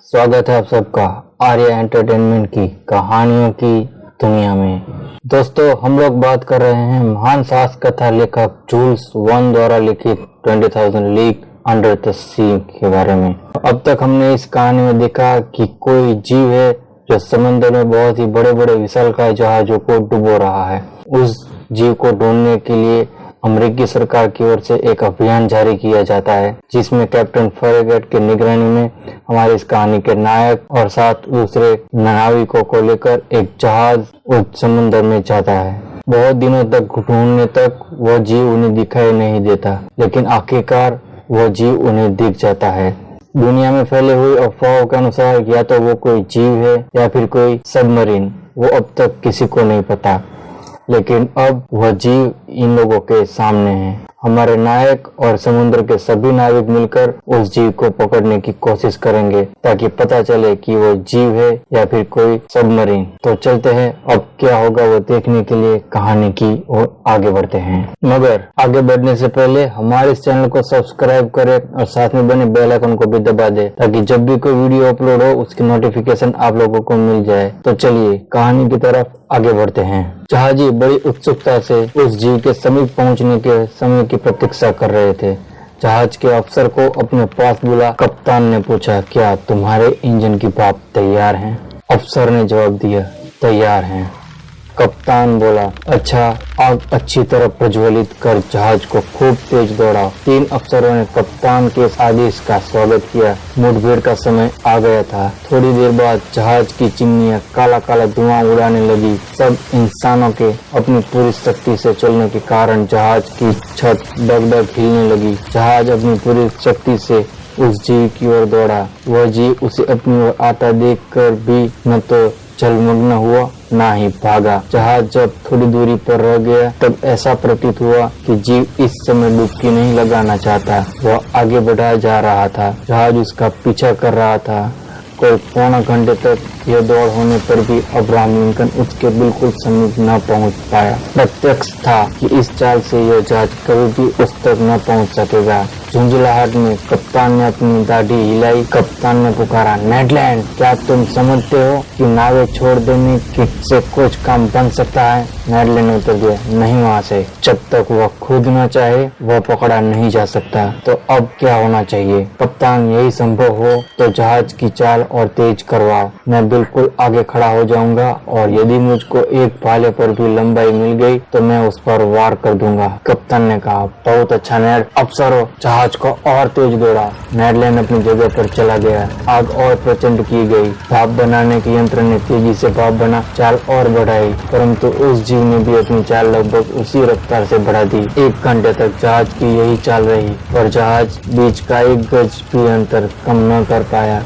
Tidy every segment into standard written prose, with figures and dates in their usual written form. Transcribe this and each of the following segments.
स्वागत है आप सबका आर्या एंटरटेनमेंट की कहानियों की दुनिया में। दोस्तों, हम लोग बात कर रहे हैं महान साहस कथा लेखक जूल्स वर्न द्वारा लिखित 20,000 लीग अंडर द सी के बारे में। अब तक हमने इस कहानी में देखा कि कोई जीव है जो समंदर में बहुत ही बड़े बड़े विशालकाय जहाजों को डुबो रहा है। उस जीव को ढूंढने के लिए अमेरिकी सरकार की ओर से एक अभियान जारी किया जाता है, जिसमें कैप्टन फरेगेट की निगरानी में हमारी इस कहानी के नायक और 7 दूसरे नाविकों को लेकर एक जहाज उस समुद्र में जाता है। बहुत दिनों तक ढूंढने तक वह जीव उन्हें दिखाई नहीं देता, लेकिन आखिरकार वह जीव उन्हें दिख जाता है। दुनिया में फैले हुए अफवाहों के अनुसार या तो वो कोई जीव है या फिर कोई सबमरीन, वो अब तक किसी को नहीं पता। लेकिन अब वह जीव इन लोगों के सामने है। हमारे नायक और समुद्र के सभी नाविक मिलकर उस जीव को पकड़ने की कोशिश करेंगे ताकि पता चले कि वो जीव है या फिर कोई सबमरीन। तो चलते हैं, अब क्या होगा वो देखने के लिए कहानी की ओर आगे बढ़ते हैं। मगर आगे बढ़ने से पहले हमारे इस चैनल को सब्सक्राइब करें और साथ में बने बेल आइकन को भी दबा दे ताकि जब भी कोई वीडियो अपलोड हो उसकी नोटिफिकेशन आप लोगों को मिल जाए। तो चलिए कहानी की तरफ आगे बढ़ते हैं। जहाजी बड़ी उत्सुकता से उस जीव के समीप पहुंचने के समय की प्रतीक्षा कर रहे थे। जहाज के अफसर को अपने पास बुला कप्तान ने पूछा, क्या तुम्हारे इंजन की भाप तैयार हैं? अफसर ने जवाब दिया, तैयार हैं। कप्तान बोला, अच्छा, आग अच्छी तरह प्रज्वलित कर जहाज को खूब तेज दौड़ाओ। 3 अफसरों ने कप्तान के आदेश का स्वागत किया। मुठभेड़ का समय आ गया था। थोड़ी देर बाद जहाज की चिमनियां काला काला धुआं उड़ाने लगी। सब इंसानों के अपनी पूरी शक्ति से चलने के कारण जहाज की छत डगडग हिलने लगी। जहाज अपनी पूरी शक्ति से उस जीव की ओर दौड़ा। वह जीव उसे अपनी ओर आता देखकर भी न तो जलमग्न हुआ ना ही भागा। जहाज जब थोड़ी दूरी पर रह गया तब ऐसा प्रतीत हुआ कि जीव इस समय डुबकी नहीं लगाना चाहता। वह आगे बढ़ा जा रहा था। जहाज उसका पीछा कर रहा था। कोई पौना घंटे तक यह दौड़ होने पर भी अब्राहम लिंकन उसके बिल्कुल समीप न पहुंच पाया। प्रत्यक्ष था कि इस चाल से यह जहाज कभी भी उस तक न पहुंच सकेगा। झुंझलाहट में कप्तान ने अपनी दाढ़ी हिलाई। कप्तान ने पुकारा, नेडलैंड, क्या तुम समझते हो कि नावें छोड़ देने से कुछ काम बन सकता है? नेडलैंड ने उत्तर दिया, नहीं वहाँ से। जब तक वह खुद न चाहे वह पकड़ा नहीं जा सकता। तो अब क्या होना चाहिए? कप्तान, यही संभव हो तो जहाज की चाल और तेज करवाओ। मैं बिल्कुल आगे खड़ा हो जाऊंगा और यदि मुझको एक भाले पर भी लंबाई मिल गई तो मैं उस पर वार कर दूंगा। कप्तान ने कहा, बहुत अच्छा नेड। अफसरों, जहाज को और तेज दौड़ा। नेडलैंड अपनी जगह पर चला गया। आग और प्रचंड की गई। भाप बनाने के यंत्र ने तेजी से भाप बना चाल और बढ़ाई, परंतु उस जीव ने भी अपनी चाल लगभग उसी रफ्तार से बढ़ा दी। 1 घंटे तक जहाज की यही चाल रही पर जहाज बीच का 1 गज भी अंतर कम न कर पाया।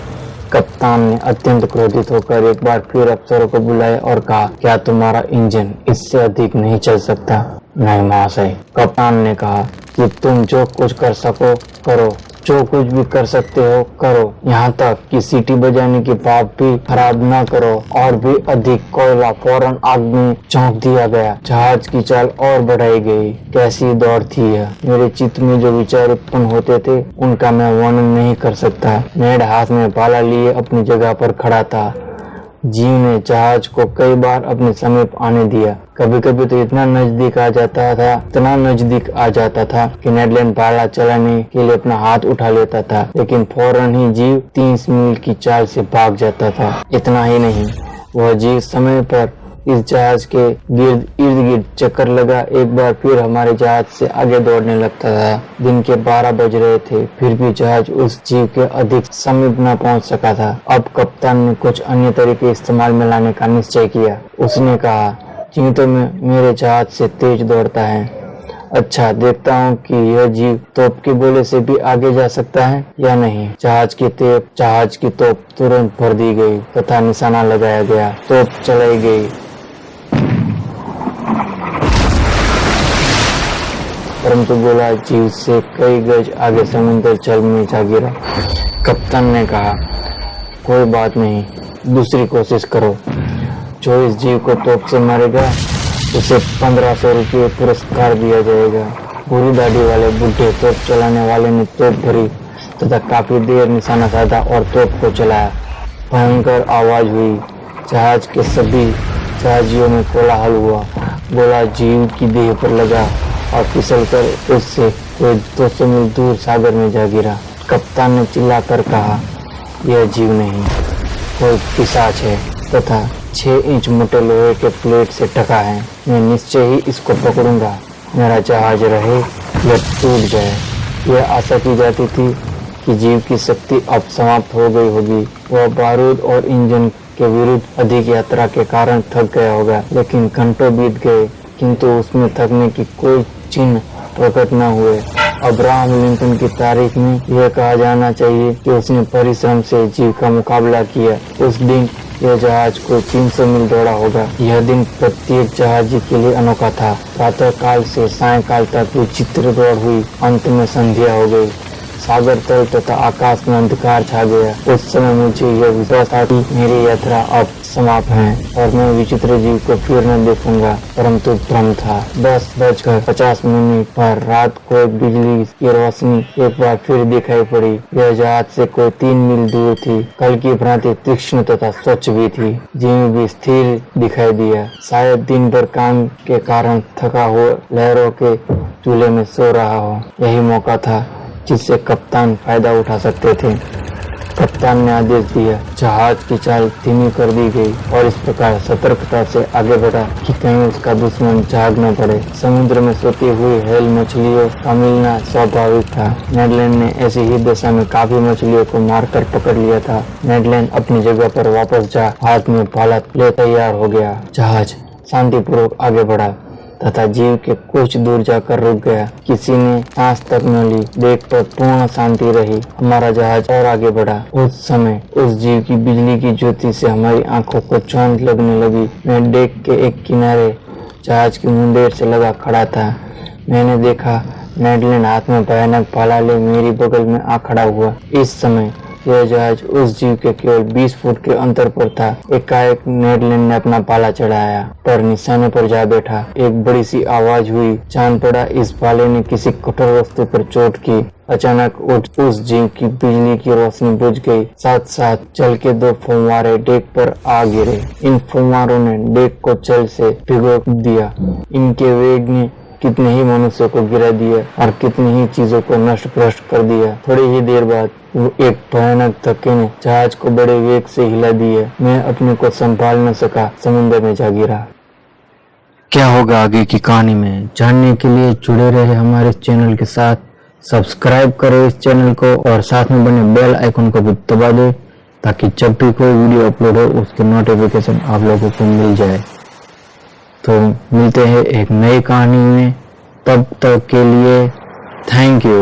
कप्तान ने अत्यंत क्रोधित होकर एक बार फिर अफसरों को बुलाया और कहा, क्या तुम्हारा इंजन इससे अधिक नहीं चल सकता? नहीं महाशय, कप्तान ने कहा कि तुम जो कुछ कर सको करो, जो कुछ भी कर सकते हो करो, यहाँ तक कि सीटी बजाने की भाप भी खराब न करो। और भी अधिक कोयला फौरन आग में झोंक दिया गया। जहाज की चाल और बढ़ाई गई। कैसी दौड़ थी यह! मेरे चित्त में जो विचार उत्पन्न होते थे उनका मैं वर्णन नहीं कर सकता। नेड हाथ में भाला लिए अपनी जगह पर खड़ा था। जीव ने जहाज को कई बार अपने समीप आने दिया। कभी कभी तो इतना नजदीक आ जाता था कि नेडलैंड भाला चलाने के लिए अपना हाथ उठा लेता था, लेकिन फौरन ही जीव 30 मील की चाल से भाग जाता था। इतना ही नहीं, वह जीव समय पर इस जहाज के इर्द गिर्द चक्कर लगा एक बार फिर हमारे जहाज से आगे दौड़ने लगता था। दिन के 12 बज रहे थे, फिर भी जहाज उस जीव के अधिक समीप न पहुंच सका था। अब कप्तान ने कुछ अन्य तरीके इस्तेमाल में लाने का निश्चय किया। उसने कहा, जीव तो मेरे जहाज से तेज दौड़ता है। अच्छा, देखता हूँ कि यह जीव तोप के गोले से भी आगे जा सकता है या नहीं। जहाज की तोप तुरंत भर दी गई तथा निशाना लगाया गया। तोप चलाई गई, परंतु गोला जीव से कई गज आगे समुद्र जल में जा गिरा। कप्तान ने कहा, कोई बात नहीं, दूसरी कोशिश करो। जो इस जीव को तोप से मारेगा उसे 1500 रुपये पुरस्कार दिया जाएगा। पूरी दाढ़ी वाले बुढ़े तोप चलाने वाले ने तोप भरी तथा काफी देर निशाना साधा और तोप को चलाया। भयंकर आवाज हुई। जहाज के सभी जहाजियों में कोलाहल हुआ। गोला जीव की देह पर लगा और फिसलकर उससे कोई 200 मील दूर सागर में जा गिरा। कप्तान ने चिल्लाकर कहा, यह जीव नहीं, कोई पिशाच है तथा 6 इंच मोटे लोहे के प्लेट से ढका है। मैं निश्चय ही इसको पकड़ूंगा। मेरा जहाज रहे या टूट जाए। यह आशा की जाती थी कि जीव की शक्ति अब समाप्त हो गई होगी। वह बारूद और इंजन के विरुद्ध अधिक यात्रा के कारण थक गया होगा। लेकिन घंटों बीत गए किंतु उसमें थकने की कोई चिन्ह प्रकट न हुए। अब्राहम लिंकन की तारीख में यह कहा जाना चाहिए कि उसने परिश्रम से जीव का मुकाबला किया। उस दिन यह जहाज को 300 मील दौड़ा होगा। यह दिन प्रत्येक जहाजी के लिए अनोखा था। प्रातः काल से सायंकाल तक विचित्र दौड़ हुई। अंत में संध्या हो गई। सागर तल तथा आकाश में अंधकार छा गया। उस समय मुझे यह विश्वास था कि मेरी यात्रा अब समाप्त है और मैं विचित्र जीव को फिर न देखूंगा, परंतु भ्रम था। 10:50 पर रात को बिजली की रोशनी एक बार फिर दिखाई पड़ी। यह जहाज से कोई 3 मील दूर थी। कल की भांति तीक्ष्ण तथा स्वच्छ भी थी। जीव भी स्थिर दिखाई दिया। शायद दिन भर काम के कारण थका हुआ लहरों के चूल्हे में सो रहा हो। यही मौका था जिससे कप्तान फायदा उठा सकते थे। कप्तान ने आदेश दिया। जहाज की चाल धीमी कर दी गई और इस प्रकार सतर्कता से आगे बढ़ा कि कहीं उसका दुश्मन जाग न पड़े। समुद्र में सोती हुई हेल मछलियों का मिलना स्वाभाविक था। नेडलैंड ने ऐसी ही दशा में काफी मछलियों को मारकर पकड़ लिया था। नेडलैंड अपनी जगह पर वापस जा हाथ में भाला ले तैयार हो गया। जहाज शांतिपूर्वक आगे बढ़ा तथा जीव के कुछ दूर जाकर रुक गया। किसी ने सांस तक न ली। डेक पर पूर्ण शांति रही। हमारा जहाज और आगे बढ़ा। उस समय उस जीव की बिजली की ज्योति से हमारी आंखों को चौंध लगने लगी। मैं डेक के एक किनारे जहाज की मुंडेर से लगा खड़ा था। मैंने देखा नेडलैंड हाथ में भयानक भाला ले मेरी बगल में आ खड़ा हुआ। इस समय यह जहाज उस जीव के केवल 20 फुट के अंतर पर था। एकाएक नेडलैंड ने अपना भाला चढ़ाया पर निशाने पर जा बैठा। एक बड़ी सी आवाज हुई। जान पड़ा इस भाले ने किसी कठोर वस्तु पर चोट की। अचानक उस जीव की बिजली की रोशनी बुझ गई। साथ साथ जल के 2 फव्वारे डेक पर आ गिरे। इन फव्वारों ने डेक को जल से भिगो दिया। इनके वेग ने कितने ही मनुष्यों को गिरा दिया और कितनी ही चीजों को नष्ट भ्रष्ट कर दिया। थोड़ी ही देर बाद एक भयानक धक्के ने जहाज को बड़े वेग से हिला दिया। मैं अपने को संभाल न सका, समुद्र में जा गिरा। क्या होगा आगे की कहानी में जानने के लिए जुड़े रहे हमारे चैनल के साथ। सब्सक्राइब करें इस चैनल को और साथ में बने बेल आइकन को भी दबा दे ताकि जब भी कोई वीडियो अपलोड हो उसके नोटिफिकेशन आप लोगों को मिल जाए। तो मिलते हैं एक नई कहानी में। तब तक के लिए थैंक यू।